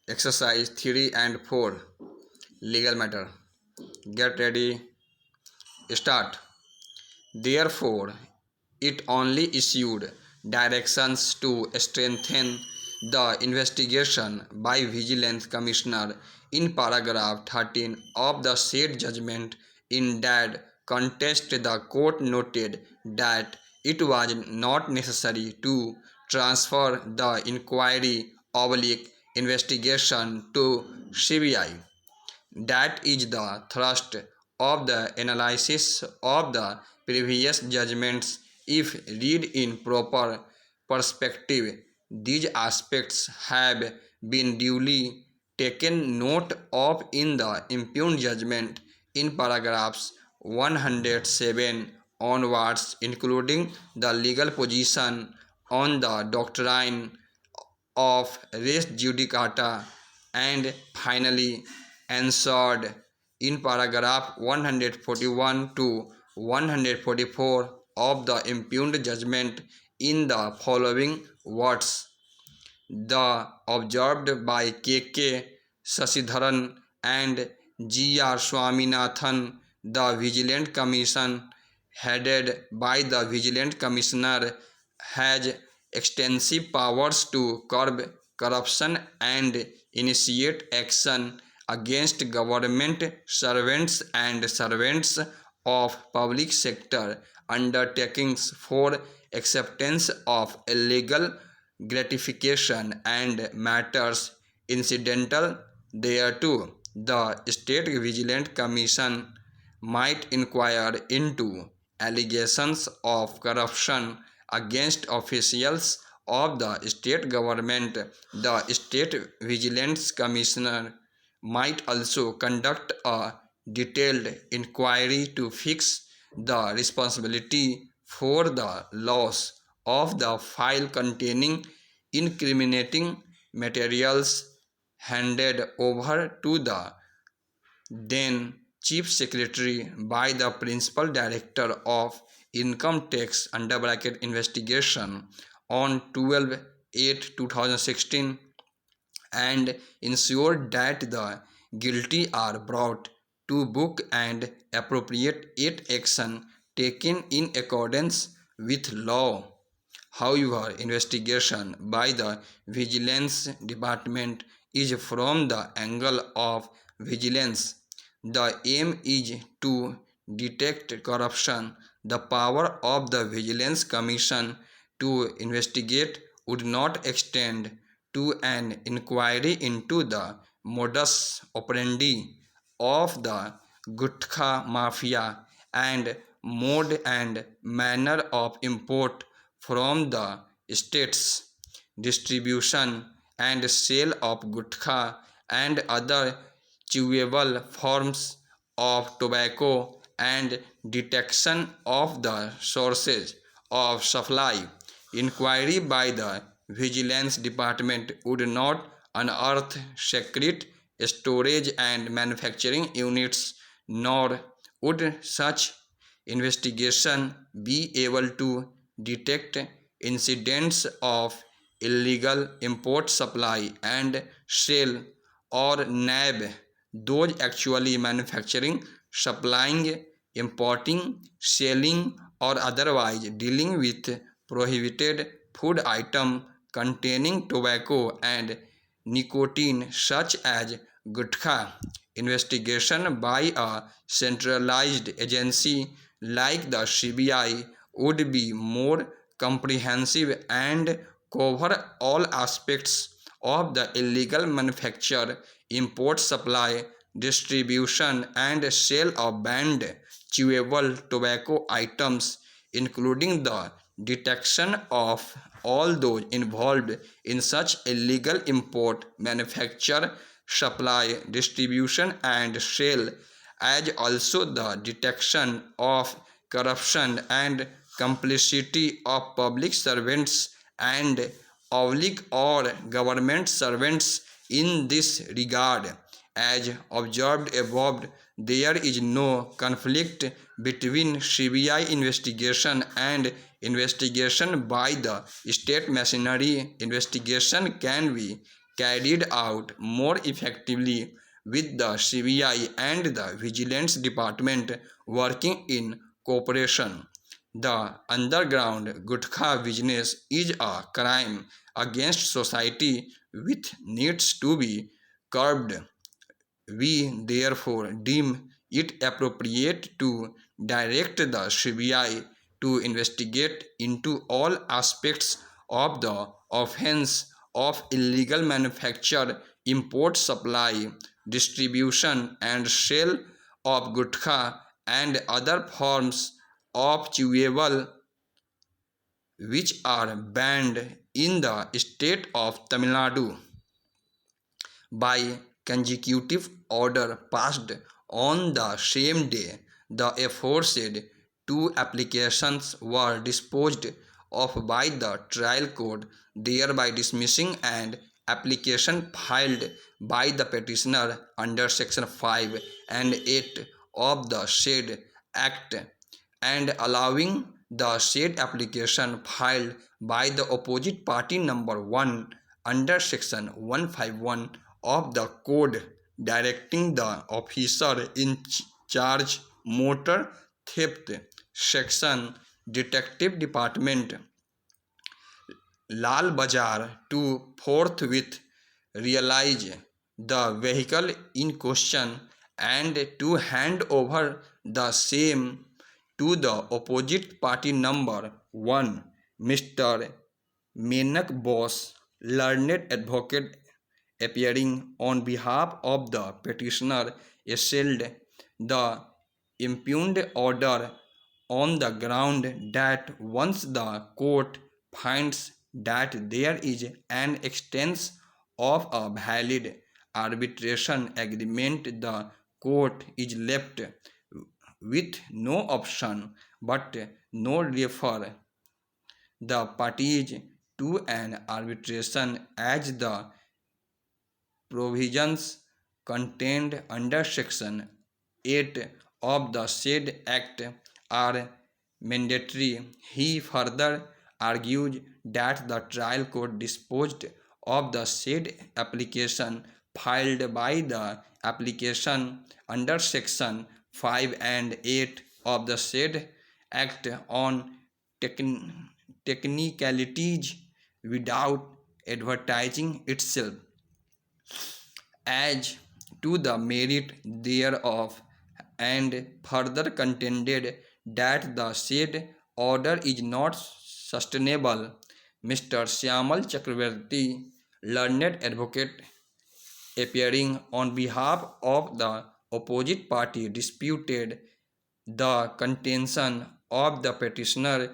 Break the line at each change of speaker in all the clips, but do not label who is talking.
Exercise 3 and 4. Legal matter. Get ready. Start. Therefore, it only issued directions to strengthen the investigation by Vigilance Commissioner in paragraph 13 of the said judgment. In that contest, the court noted that it was not necessary to transfer the inquiry oblique investigation to CBI. That is the thrust of the analysis of the previous judgments. If read in proper perspective, these aspects have been duly taken note of in the impugned judgment in paragraphs 107 onwards, including the legal position on the doctrine of res judicata, and finally answered in paragraph 141 to 144 of the impugned judgment in the following words: the observed by K.K. Sasidharan and G.R. Swaminathan, the Vigilant Commission, headed by the Vigilant Commissioner, has extensive powers to curb corruption and initiate action against government servants and servants of public sector undertakings for acceptance of illegal gratification and matters incidental thereto. The State Vigilant Commission might inquire into allegations of corruption against officials of the state government. The State Vigilance Commissioner might also conduct a detailed inquiry to fix the responsibility for the loss of the file containing incriminating materials handed over to the then Chief Secretary by the Principal Director of Income Tax (investigation) on 12/8/2016, and ensure that the guilty are brought to book and appropriate action taken in accordance with law. However, investigation by the Vigilance Department is from the angle of vigilance. The aim is to detect corruption. The power of the Vigilance Commission to investigate would not extend to an inquiry into the modus operandi of the Gutkha Mafia and mode and manner of import from the states, distribution and sale of gutkha and other chewable forms of tobacco, and detection of the sources of supply. Inquiry by the Vigilance Department would not unearth secret storage and manufacturing units, nor would such investigation be able to detect incidents of illegal import, supply and sale, or nab those actually manufacturing, supplying, importing, selling or otherwise dealing with prohibited food item containing tobacco and nicotine such as gutkha. Investigation by a centralized agency like the CBI would be more comprehensive and cover all aspects of the illegal manufacture, import, supply, distribution and sale of banned chewable tobacco items, including the detection of all those involved in such illegal import, manufacture, supply, distribution and sale, as also the detection of corruption and complicity of public servants and oblique or government servants. In this regard, as observed above, there is no conflict between CBI investigation and investigation by the state machinery. Investigation can be carried out more effectively with the CBI and the Vigilance Department working in cooperation. The underground gutkha business is a crime against society which needs to be curbed. We therefore deem it appropriate to direct the CBI to investigate into all aspects of the offence of illegal manufacture, import, supply, distribution, and sale of gutkha and other forms of chewable which are banned in the state of Tamil Nadu by consecutive order passed on the same day. The aforesaid two applications were disposed of by the trial court, thereby dismissing an application filed by the petitioner under section 5 and 8 of the said act and allowing the said application filed by the opposite party number 1 under section 151 of the code directing the officer in charge motor theft section detective department Lal Bazar to forthwith realize the vehicle in question and to hand over the same to the opposite party number 1, Mr. Menak Bose, learned advocate appearing on behalf of the petitioner, assailed the impugned order on the ground that once the court finds that there is an extent of a valid arbitration agreement, the court is left with no option but no refer the parties to an arbitration as the provisions contained under section 8 of the said act are mandatory. He further argues that the trial court disposed of the said application filed by the application under section 5 and 8 of the said act on technicalities without advertising itself as to the merit thereof, and further contended that the said order is not sustainable. Mr. Syamal Chakravarti, learned advocate appearing on behalf of the opposite party, disputed the contention of the petitioner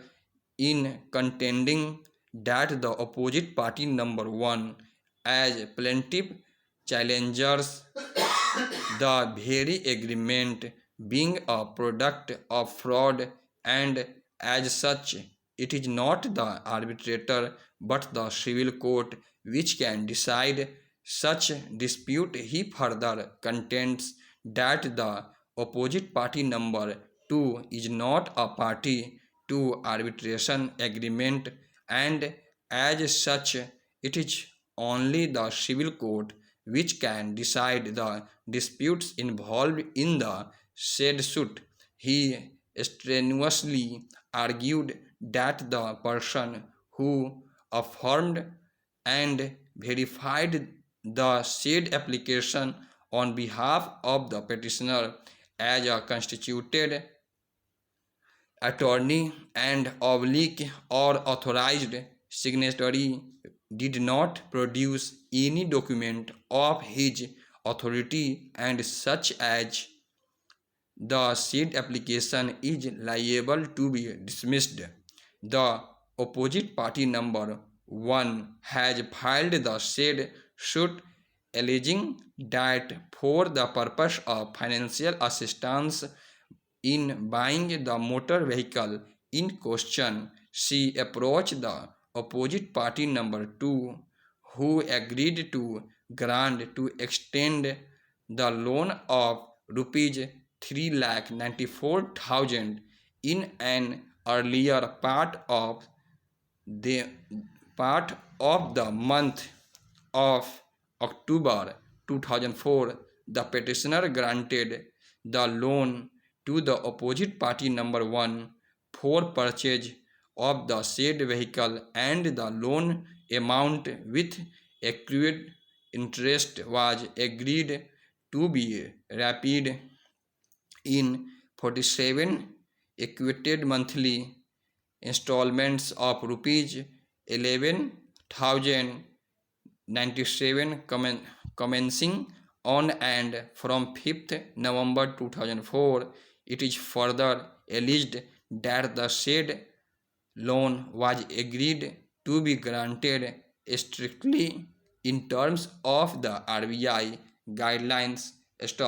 in contending that the opposite party number 1 as plaintiff challengers the very agreement being a product of fraud, and as such it is not the arbitrator but the civil court which can decide such dispute. He further contends that the opposite party number 2 is not a party to arbitration agreement, and as such it is only the civil court which can decide the disputes involved in the said suit. He strenuously argued that the person who affirmed and verified the said application on behalf of the petitioner as a constituted attorney and oblique or authorized signatory did not produce any document of his authority, and such as the said application is liable to be dismissed. The opposite party number 1 has filed the said suit alleging that for the purpose of financial assistance in buying the motor vehicle in question, she approached the opposite party number 2, who agreed to grant to extend the loan of rupees 3,94,000 in an earlier the part of the month of October 2004, the petitioner granted the loan to the opposite party number 1 for purchase of the said vehicle, and the loan amount with accrued interest was agreed to be repaid in 47 equated monthly installments of rupees 11,097 commencing on and from 5th November 2004. It is further alleged that the said loan was agreed to be granted strictly in terms of the RBI guidelines